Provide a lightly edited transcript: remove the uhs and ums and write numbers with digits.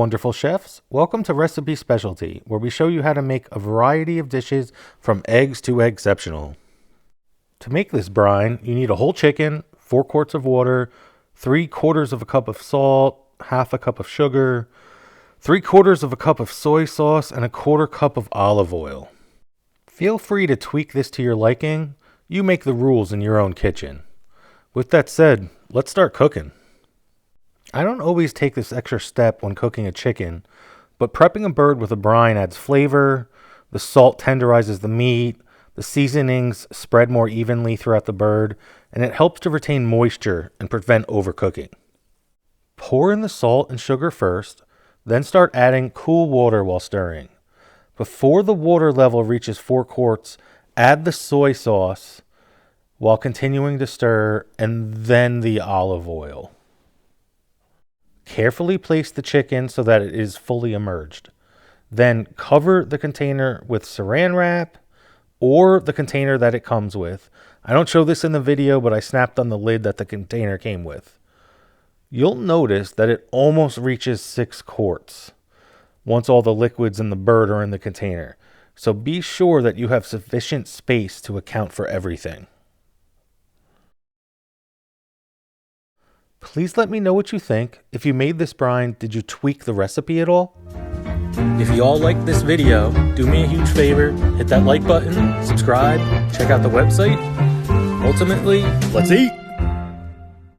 wonderful chefs. Welcome to Recipe Specialty, where we show you how to make a variety of dishes from eggs to eggceptional. To make this brine, you need a whole chicken, 4 quarts of water, 3/4 of a cup of salt, half a cup of sugar, 3/4 of a cup of soy sauce, and a 1/4 cup of olive oil. Feel free to tweak this to your liking. You make the rules in your own kitchen. With that said, let's start cooking. I don't always take this extra step when cooking a chicken, but prepping a bird with a brine adds flavor, the salt tenderizes the meat, the seasonings spread more evenly throughout the bird, and it helps to retain moisture and prevent overcooking. Pour in the salt and sugar first, then start adding cool water while stirring. Before the water level reaches 4 quarts, add the soy sauce while continuing to stir, and then the olive oil. Carefully place the chicken so that it is fully immersed. Then cover the container with saran wrap or the container that it comes with. I don't show this in the video, but I snapped on the lid that the container came with. You'll notice that it almost reaches 6 quarts once all the liquids in the bird are in the container. So be sure that you have sufficient space to account for everything. Please let me know what you think. If you made this brine, did you tweak the recipe at all? If you all liked this video, do me a huge favor, hit that like button, subscribe, check out the website. Ultimately, let's eat!